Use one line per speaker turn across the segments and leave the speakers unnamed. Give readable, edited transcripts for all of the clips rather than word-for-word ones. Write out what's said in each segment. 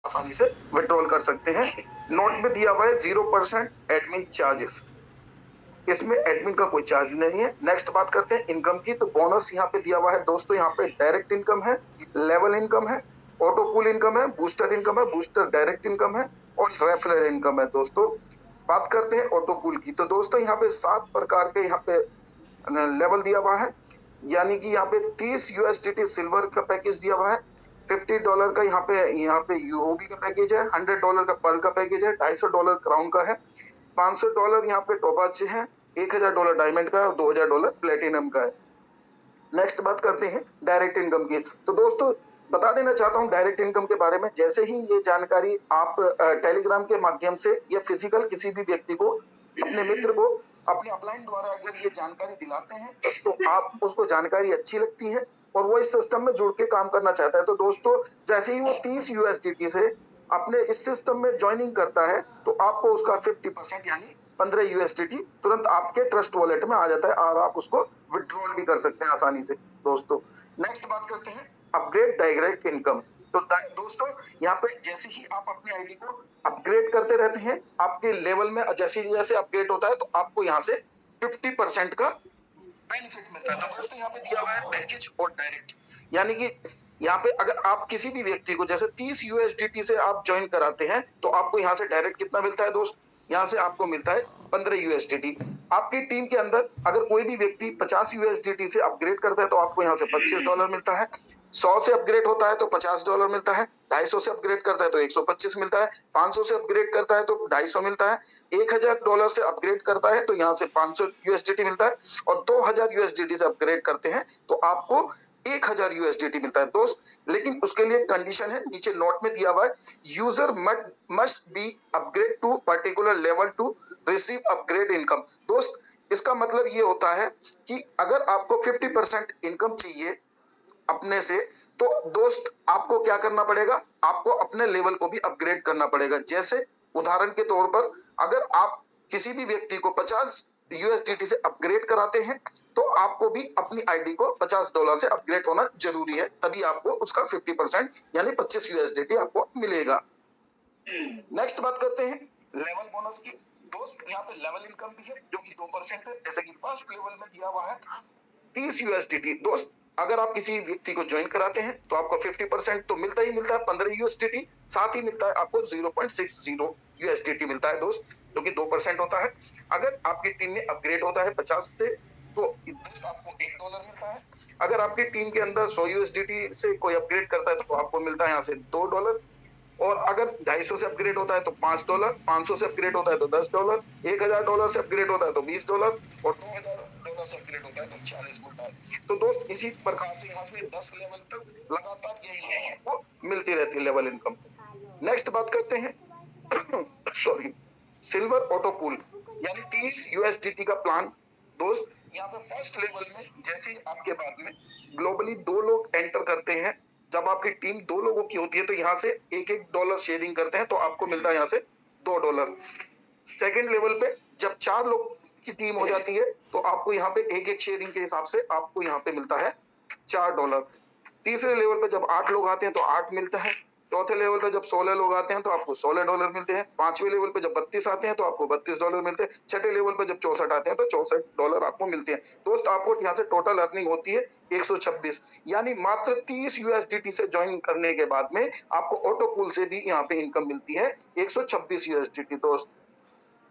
आसानी से विड्रॉल कर सकते हैं। नोट में दिया हुआ है 0% एडमिन चार्जेस, इसमें एडमिन का कोई चार्ज नहीं है। नेक्स्ट बात करते हैं इनकम की, तो बोनस यहाँ पे दिया हुआ है दोस्तों। यहाँ पे डायरेक्ट इनकम है, लेवल इनकम है, ऑटो कूल इनकम है, बूस्टर इनकम है, बूस्टर डायरेक्ट इनकम है और रेफरल इनकम है दोस्तों। बात करते हैं ऑटो कूल की, तो दोस्तों यहाँ पे 7 प्रकार के यहाँ पे लेवल दिया हुआ है। यानी कि यहाँ पे 30 यूएसडीटी सिल्वर का पैकेज दिया हुआ है, $50 का यहाँ पे यूओबी का पैकेज है, $100 का पर्ल का पैकेज है, $250 क्राउन का है, $500 यहाँ पे टोपाच है, $1000 डायमंड का है और $2000 प्लेटिनम का है। नेक्स्ट बात करते हैं डायरेक्ट इनकम की, तो दोस्तों बता देना चाहता हूं डायरेक्ट इनकम के बारे में। जैसे ही ये जानकारी आप टेलीग्राम के माध्यम से या फिजिकल किसी भी व्यक्ति को, अपने मित्र को अपने अपलाइन द्वारा अगर ये जानकारी दिलाते हैं तो आप उसको जानकारी अच्छी लगती है और वो इस सिस्टम में जुड़ के काम करना चाहता है। तो दोस्तों जैसे ही वो 30 यूएसडीटी से अपने इस सिस्टम में ज्वाइनिंग करता है तो आपको उसका 50% यानी 15 यूएसडीटी तुरंत आपके ट्रस्ट वॉलेट में आ जाता है और आप उसको विड्रॉल भी कर सकते हैं आसानी से दोस्तों। नेक्स्ट बात करते हैं अपग्रेड डायरेक्ट इनकम। तो दोस्तों यहाँ पे जैसे ही आप अपनी आईडी को अपग्रेड करते रहते हैं, आपके लेवल में जैसे जैसे अपग्रेड होता है तो आपको यहाँ से 50% का बेनिफिट मिलता है। तो दोस्तों यहाँ पे दिया हुआ है पैकेज और डायरेक्ट, यानी कि यहाँ पे अगर आप किसी भी व्यक्ति को जैसे 30 यूएसडीटी से आप ज्वाइन कराते हैं तो आपको यहाँ से डायरेक्ट कितना मिलता है दोस्त, यहाँ से आपको मिलता है 15 यूएसडीटी। आपकी टीम के अंदर अगर कोई भी व्यक्ति 50 यूएसडीटी से अपग्रेड करता है तो आपको यहाँ से $25 मिलता है, 100 से अपग्रेड होता है तो $50 मिलता है, 250 से अपग्रेड करता है तो 125 मिलता है, 500 से अपग्रेड करता है तो 250 मिलता है, $1000 से अपग्रेड करता है तो यहाँ से 500 यूएसडीटी मिलता है और 2000 यूएसडीटी से अपग्रेड करते हैं तो आपको 1000 यूएसडीटी मिलता है दोस्त। लेकिन उसके लिए कंडीशन है, नीचे नोट में दिया हुआ है, user must be upgrade to particular level to receive upgrade income. दोस्त इसका मतलब ये होता है कि अगर आपको 50% इनकम चाहिए अपने से, तो दोस्त आपको क्या करना पड़ेगा, आपको अपने लेवल को भी अपग्रेड करना पड़ेगा। जैसे उदाहरण के तौर पर अगर आप किसी भी व्यक्ति को 50 यूएसडीटी से अपग्रेड कराते हैं तो आपको भी अपनी आईडी को $50 से अपग्रेड होना जरूरी है, तभी आपको उसका 50% यानी 25 यूएसडीटी आपको मिलेगा। नेक्स्ट बात करते हैं लेवल बोनस की। दोस्त यहाँ पे लेवल इनकम भी है जो कि 2% है, जैसे कि फर्स्ट लेवल में दिया हुआ है 30 यूएसडीटी। दोस्त अगर आप किसी व्यक्ति को ज्वाइन कराते हैं तो आपको 50% तो मिलता ही मिलता है 15 यूएसडीटी, साथ ही मिलता है आपको 0.60 यूएसडीटी मिलता है दोस्त, जो कि 2% होता है। अगर आपकी टीम में अपग्रेड होता है 50 से तो दोस्त आपको $1 मिलता है। अगर आपकी टीम के अंदर 100 यूएसडीटी से कोई अपग्रेड करता है तो आपको मिलता है यहाँ से $2, और अगर 250 से अपग्रेड होता है तो $5, 500 से अपग्रेड होता है तो $10, $1000 से अपग्रेड होता है तो $20 और $2000 से अपग्रेड होता है तो 40 मिलता है। तो दोस्त इसी प्रकार से यहाँ से 10 लेवल तक लगातार यही आपको मिलती रहती है लेवल इनकम। नेक्स्ट बात करते हैं सॉरी सिल्वर ऑटो कूल यानी 30 यूएसडीटी का प्लान। दोस्त यहाँ पे फर्स्ट लेवल में जैसे ही आपके बाद में ग्लोबली 2 लोग एंटर करते हैं, जब आपकी टीम 2 लोगों की होती है तो यहाँ से $1 शेयरिंग करते हैं तो आपको मिलता है यहाँ से $2। सेकेंड लेवल पे जब 4 लोग की टीम हो जाती है तो आपको यहाँ पे एक शेयरिंग के हिसाब से आपको यहाँ पे मिलता है $4। तीसरे लेवल पे जब 8 लोग आते हैं तो 8 मिलता है। चौथे लेवल पे जब 16 लोग आते हैं तो आपको $16 मिलते हैं। पांचवें लेवल पे जब 32 आते हैं तो आपको $32 मिलते हैं। छठे लेवल पे जब 64 आते हैं तो $64 आपको मिलते हैं। दोस्त आपको यहाँ से टोटल अर्निंग होती है 126, यानी मात्र 30 यूएसडीटी से ज्वाइन करने के बाद में आपको ऑटो कूल से भी यहाँ पे इनकम मिलती है 126 यूएसडीटी दोस्त।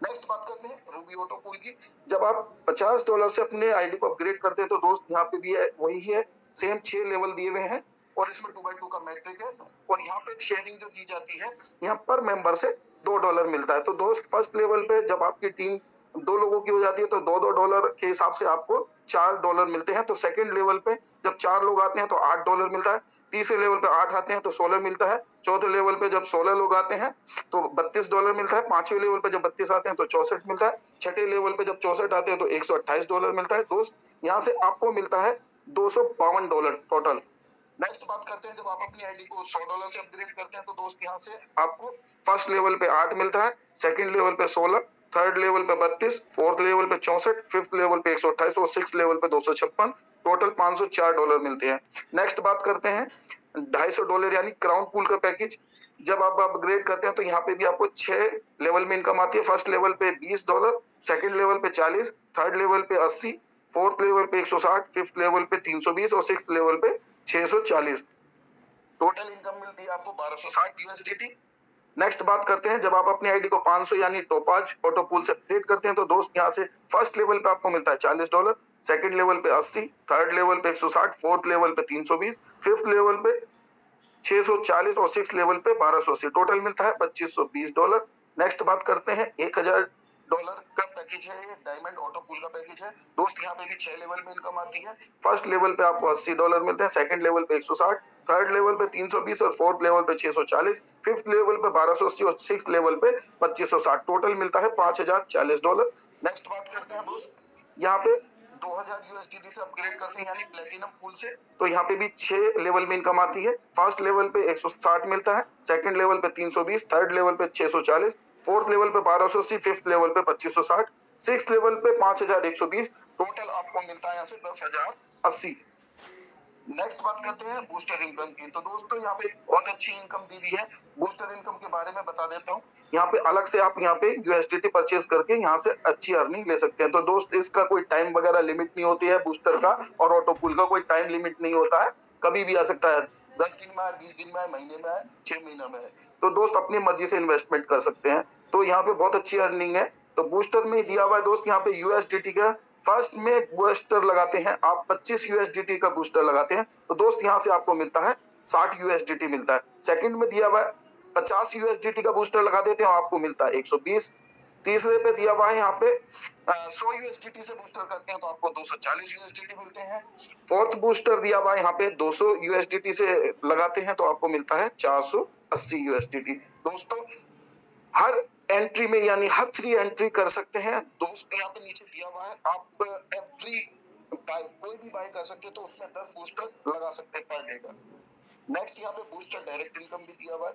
नेक्स्ट बात करते हैं रूबी ऑटो कूल की। जब आप $50 से अपने आईडी को अपग्रेड करते हैं तो दोस्त यहाँ पे भी है वही है, सेम 6 लेवल दिए हुए हैं और इसमें 2x2 का मैट्रिक है और यहाँ पे शेयरिंग जो दी जाती है यहाँ पर मेंबर से $2 मिलता है। तो दोस्त फर्स्ट लेवल पे जब आपकी टीम 2 लोगों की हो जाती है तो $2 के हिसाब से आपको $4 मिलते हैं। तो सेकंड लेवल पे जब 4 लोग आते हैं तो $8 मिलता है। तीसरे लेवल पे 8 आते हैं तो 16 मिलता है। चौथे लेवल पे जब 16 लोग आते हैं तो $32 मिलता है। पांचवें लेवल पे जब 32 आते हैं तो 64 मिलता है। छठे लेवल पे जब 64 आते हैं तो $128 मिलता है। दोस्त यहाँ से आपको मिलता है $252 टोटल। नेक्स्ट बात करते हैं जब आप अपनी आईडी को $100 से अपग्रेड करते हैं तो दोस्त यहाँ से आपको फर्स्ट लेवल पे 8 मिलता है, सेकंड लेवल पे 16, थर्ड लेवल पे 32, फोर्थ लेवल पे 64, फिफ्थ लेवल पे 128 और सिक्स लेवल पे 256, टोटल $504 मिलते हैं। नेक्स्ट बात करते हैं $250 यानी क्राउन पूल का पैकेज। जब आप अपग्रेड करते हैं तो यहाँ पे भी आपको 6 लेवल में इनकम आती है। फर्स्ट लेवल पे $20, सेकंड लेवल पे 40, थर्ड लेवल पे 80, फोर्थ लेवल पे 160, फिफ्थ लेवल पे 320 और सिक्स्थ लेवल पे 640। टोटल इनकम मिलती है आपको 1260 यूएसडीटी। नेक्स्ट बात करते हैं, जब आप अपनी आईडी को 500 यानी टोपाज ऑटो पूल से अपग्रेड करते हैं तो दोस्त यहाँ से फर्स्ट लेवल पे आपको मिलता है $40, सेकंड लेवल पे 80, थर्ड लेवल पे 160, फोर्थ लेवल पे 320, फिफ्थ लेवल पे 640 और सिक्स लेवल पे 1280। टोटल मिलता है $2520। नेक्स्ट बात करते हैं, $1000 का पैकेज है, ये डायमंड ऑटो पूल का पैकेज है दोस्त। यहाँ पे भी 6 लेवल में इनकम आती है। फर्स्ट लेवल पे आपको $80 मिलते हैं, सेकंड लेवल पे 160, थर्ड लेवल पे 320 और फोर्थ लेवल पे 640, फिफ्थ लेवल पे 1280 और सिक्स लेवल पे 2560। टोटल मिलता है $5040। नेक्स्ट बात करते हैं दोस्त, यहाँ पे 2000 यूएसडीटी से अपग्रेड करते हैं यानी प्लेटिनम पूल से, तो यहाँ पे भी 6 लेवल में इनकम आती है। फर्स्ट लेवल पे 160 मिलता है, सेकंड लेवल पे 320, थर्ड लेवल पे 640, फोर्थ लेवल पे 1280, फिफ्थ लेवल पे 2560, सिक्स लेवल पे 5120। टोटल आपको मिलता है यहाँ से 10,080। नेक्स्ट बात करते हैं बूस्टर इनकम की। तो दोस्तों यहाँ पे बहुत अच्छी इनकम दी हुई है। बूस्टर इनकम के बारे में बता देता हूँ। यहाँ पे अलग से आप यहाँ पे यूएसडीटी परचेज करके यहाँ से अच्छी अर्निंग ले सकते हैं। तो दोस्त इसका कोई टाइम वगैरह लिमिट नहीं होती है बूस्टर का, और ऑटो पूल का कोई टाइम लिमिट नहीं होता है, कभी भी आ सकता है। 10 दिन में है, 20 दिन में है, महीने में है, 6 महीना में है। तो दोस्त अपनी मर्जी से इन्वेस्टमेंट कर सकते हैं। तो यहाँ पे बहुत अच्छी अर्निंग है। तो बूस्टर में दिया हुआ है दोस्त, यहाँ पे यूएसडीटी का फर्स्ट में बूस्टर लगाते हैं आप, 25 यूएसडीटी का बूस्टर लगाते हैं तो दोस्त यहाँ से आपको मिलता है 60 यूएसडीटी मिलता है। सेकंड में दिया हुआ है 50 यूएसडीटी का बूस्टर लगा देते हैं आपको मिलता है 120। तीसरे पे दिया हुआ है यहाँ पे 100 यूएसडीटी से बूस्टर करते हैं तो आपको 240 यूएसडीटी मिलते हैं। फोर्थ बूस्टर दिया हुआ है यहाँ पे 200 यूएसडीटी से लगाते हैं तो आपको मिलता है 480 यूएसडीटी। दोस्तों हर एंट्री में यानी हर 3 एंट्री कर सकते हैं दोस्त। यहाँ पे नीचे दिया हुआ है, आप एवरी बाय कोई भी बाय कर सकते हैं तो उसमें 10 बूस्टर लगा सकते हैं पर डे का। नेक्स्ट यहाँ पे बूस्टर डायरेक्ट इनकम भी दिया हुआ है।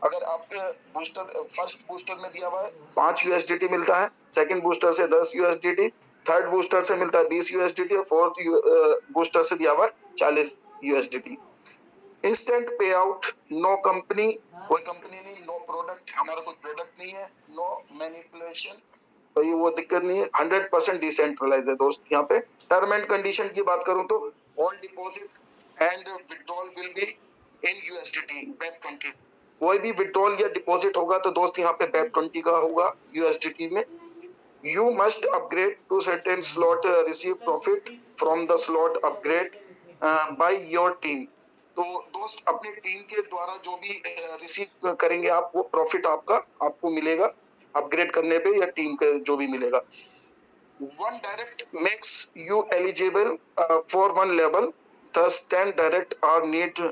अगर आपके बूस्टर फर्स्ट बूस्टर में दिया हुआ है 5 यूएसडीटी मिलता है, सेकंड बूस्टर से 10 यूएसडीटी, थर्ड बूस्टर से मिलता है 20 यूएसडीटी और फोर्थ बूस्टर से दिया हुआ है 40 यूएसडीटी। इंस्टेंट पे आउट, नो कंपनी, कोई कंपनी नहीं, नो प्रोडक्ट, हमारा कोई प्रोडक्ट नहीं है, नो मैनिपुलेशन, तो ये वो दिक्कत नहीं है। 100% डिसेंट्रलाइज है दोस्त। यहाँ पे टर्म एंड कंडीशन की बात करूं तो all deposit and withdrawal will be in USDT BEP20। कोई भी विड्रॉल या डिपॉजिट होगा तो दोस्त यहाँ पे BEP20 का होगा यूएसडीटी में। You must upgrade to certain slot, receive profit from the slot upgrade by your team। तो दोस्त अपनी टीम के द्वारा जो भी रिसीव करेंगे आप, वो प्रॉफिट आपका आपको मिलेगा अपग्रेड करने पे, या टीम के जो भी मिलेगा। One direct makes you eligible for one level, thus 10 direct are need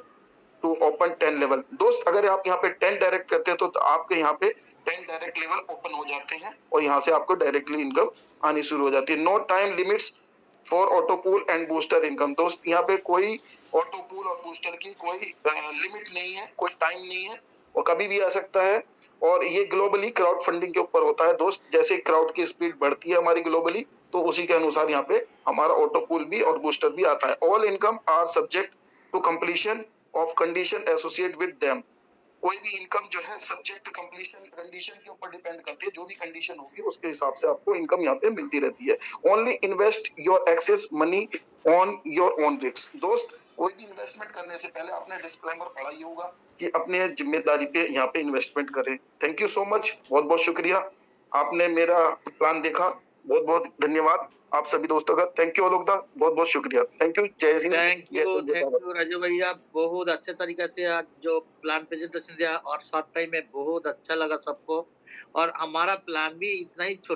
to open 10 level. दोस्त अगर आप यहाँ पे 10 डायरेक्ट करते हैं तो आपके यहाँ पे 10 डायरेक्ट लेवल ओपन हो जाते हैं और यहाँ से आपको डायरेक्टली इनकम आनी शुरू हो जाती है। No time limits for auto pool and booster income. दोस्त यहाँ पे कोई ऑटो पूल और बूस्टर की कोई लिमिट नहीं है, कोई टाइम नहीं है, और कभी भी आ सकता है। और ये ग्लोबली क्राउड फंडिंग के ऊपर होता है दोस्त। जैसे क्राउड की स्पीड बढ़ती है हमारी ग्लोबली, तो उसी के अनुसार यहाँ पे हमारा ऑटो पूल भी और बूस्टर भी आता है। All income are subject to completion of condition associate with them. कोई भी इनकम जो है सब्जेक्ट कंप्लीशन कंडीशन के ऊपर डिपेंड करती है। जो भी कंडीशन होगी उसके हिसाब से आपको इनकम यहाँ पे मिलती रहती है। Only invest your excess money on your own risk. दोस्त कोई भी इन्वेस्टमेंट करने से पहले आपने डिस्क्लेमर पढ़ा ही होगा कि अपने जिम्मेदारी पे यहाँ पे इन्वेस्टमेंट करें। थैंक यू सो मच, बहुत बहुत शुक्रिया, आपने मेरा प्लान देखा, बहुत बहुत धन्यवाद आप सभी दोस्तों का। थैंक यू अलोक दा, बहुत बहुत शुक्रिया। थैंक यू, जय हिंद।
थैंक यू राजू भैया, बहुत अच्छे तरीके से आज जो प्लान प्रेजेंटेशन दिया और शॉर्ट टाइम में बहुत अच्छा लगा सबको, और हमारा प्लान भी इतना ही छोटा